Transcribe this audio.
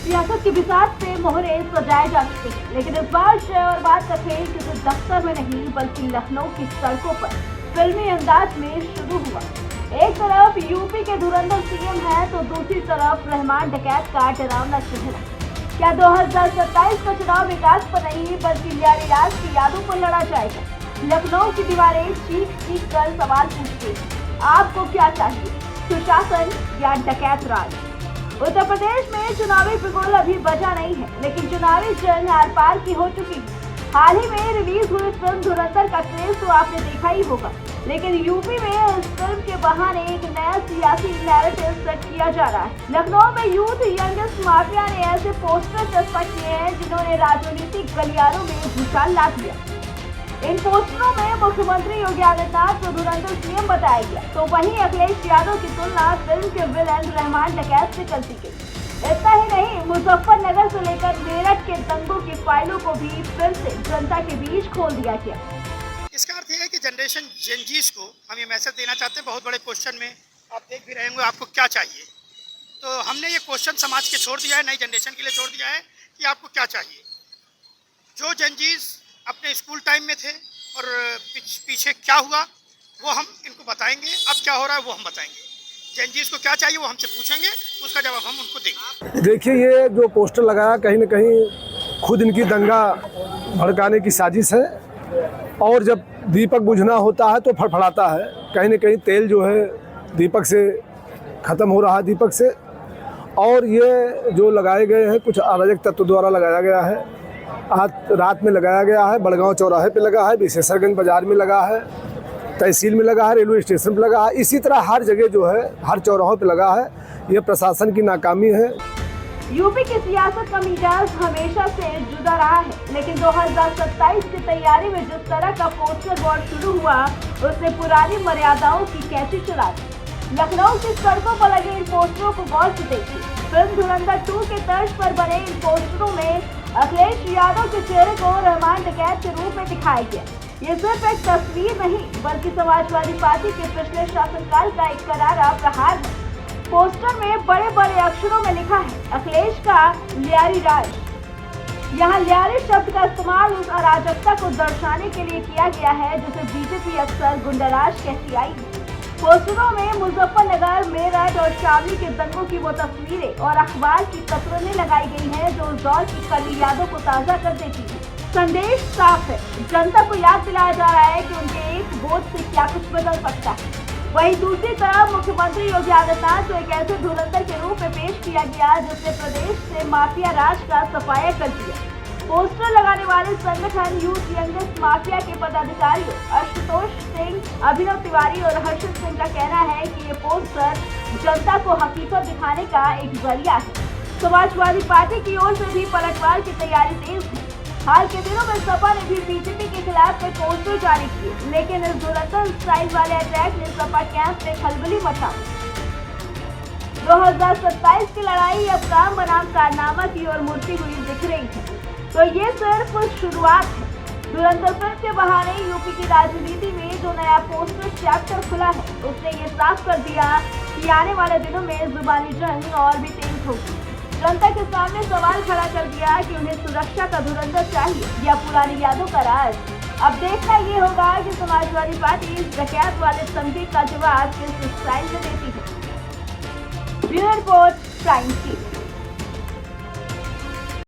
सियासत की बिसात पे मोहरे सजाए जा चुके हैं, लेकिन इस बार शय और बात का खेल किसी दफ्तर में नहीं बल्कि लखनऊ की सड़कों पर फिल्मी अंदाज में शुरू हुआ। एक तरफ यूपी के धुरंधर सीएम है तो दूसरी तरफ रहमान डकैत का डरावना चेहरा। क्या 2027 का चुनाव विकास पर नहीं बल्कि लियारी राज की यादों पर लड़ा जाएगा? लखनऊ की दीवारें चीख चीख कर सवाल पूछती हैं, आपको क्या चाहिए, सुशासन या डकैत राज? उत्तर प्रदेश में चुनावी बिगुल अभी बजा नहीं है, लेकिन चुनावी जंग आर पार की हो चुकी है। हाल ही में रिलीज हुई फिल्म धुरंधर का क्रेज तो आपने देखा ही होगा, लेकिन यूपी में इस फिल्म के बहाने एक नया सियासी नैरेटिव सेट किया जा रहा है। लखनऊ में यूथ यंगेस्ट माफिया ने ऐसे पोस्टर चस्पा किए हैं जिन्होंने राजनीतिक गलियारों में भूचाल ला दिया। इन पोस्टरों में मुख्यमंत्री योगी आदित्यनाथ को धुरंधर सीएम बताया गया, तो वहीं अखिलेश यादव की तुलना फिल्म के विलेन रहमान डकैत से कर दी गई। इतना ही नहीं, मुजफ्फरनगर से लेकर मेरठ के दंगों की फाइलों को भी फिर से जनता के बीच खोल दिया गया। इसका अर्थ यह है कि जनरेशन जेनजीज को हम ये मैसेज देना चाहते हैं। बहुत बड़े क्वेश्चन में आप देख भी रहे होंगे, आपको क्या चाहिए। तो हमने ये क्वेश्चन समाज के छोड़ दिया है, नई जनरेशन के लिए छोड़ दिया है कि आपको क्या चाहिए। जो जेनजीज अपने स्कूल टाइम में थे और पीछे क्या हुआ वो हम इनको बताएंगे, अब क्या हो रहा है वो हम बताएंगे। जेनजीज को क्या चाहिए वो हमसे पूछेंगे, उसका जवाब हम उनको देंगे। देखिए, ये जो पोस्टर लगाया कहीं न कहीं खुद इनकी दंगा भड़काने की साजिश है, और जब दीपक बुझना होता है तो फड़फड़ाता है। कहीं न कहीं तेल जो है दीपक से ख़त्म हो रहा है, दीपक से। और ये जो लगाए गए हैं कुछ अराजक तत्व द्वारा लगाया गया है। आज रात में लगाया गया है, बड़गांव चौराहे पे लगा है, विशेषरगंज बाजार में लगा है, तहसील में लगा है, रेलवे स्टेशन पे लगा है। इसी तरह हर जगह जो है, हर चौराहों पे लगा है। ये प्रशासन की नाकामी है। यूपी की सियासत का मिजाज हमेशा से जुदा रहा है, लेकिन 2027 की तैयारी में जिस तरह का पोस्टर बोर्ड शुरू हुआ उसने पुरानी मर्यादाओं की कैंची चला दी। लखनऊ की सड़कों पर लगे इन पोस्टरों को गौर से देखिए। फिल्म धुरंधर 2 के तर्ज पर बने इन पोस्टरों में अखिलेश यादव के चेहरे को रहमान डकैत के रूप में दिखाया गया। ये सिर्फ एक तस्वीर नहीं बल्कि समाजवादी पार्टी के पिछले शासनकाल का एक करारा प्रहार है। पोस्टर में बड़े बड़े अक्षरों में लिखा है, अखिलेश का लियारी राज। यहाँ लियारी शब्द का इस्तेमाल उस अराजकता को दर्शाने के लिए किया गया है जिसे बीजेपी अक्सर गुंडाराज कहती आई है। पोस्टरों में मुजफ्फरनगर, मेरठ और शामली के दंगों की वो तस्वीरें और अखबार की कतरनें लगाई गई हैं जो उस दौर की कड़ी यादों को ताज़ा कर देती है। संदेश साफ है, जनता को याद दिलाया जा रहा है कि उनके एक वोट से क्या कुछ बदल सकता है। वहीं दूसरी तरफ मुख्यमंत्री योगी आदित्यनाथ को एक ऐसे धुरंधर के रूप में पेश किया गया जिसने प्रदेश से माफिया राज का सफाया कर दिया। पोस्टर लगाने वाले संगठन यूथ यंगेस्ट माफिया के पदाधिकारियों आशुतोष सिंह, अभिनव तिवारी और हर्षद सिंह का कहना है कि ये पोस्टर जनता को हकीकत दिखाने का एक जरिया है। समाजवादी पार्टी की ओर से भी पलटवार की तैयारी तेज है। हाल के दिनों में सपा ने भी बीजेपी के खिलाफ कई पोस्टर जारी किए, लेकिन इस धुरंधर स्टाइल वाले अटैक ने सपा कैंप में खलबली मचा। 2027 की लड़ाई अब काम बनाम कारनामा की ओर मुड़ती हुई दिख रही है, तो ये सिर्फ शुरुआत है। धुरंधर फिल्म के बहाने यूपी की राजनीति में जो नया पोस्टर चैप्टर खुला है उसने ये साफ कर दिया कि आने वाले दिनों में जुबानी जंग और भी तेज होगी। जनता के सामने सवाल खड़ा कर दिया कि उन्हें सुरक्षा का धुरंधर चाहिए या पुरानी यादों का राज। अब देखना ये होगा कि समाजवादी पार्टी इस डकैत वाले संदेश का जवाब किस स्टाइल में देती है। Bureau report, prime TV.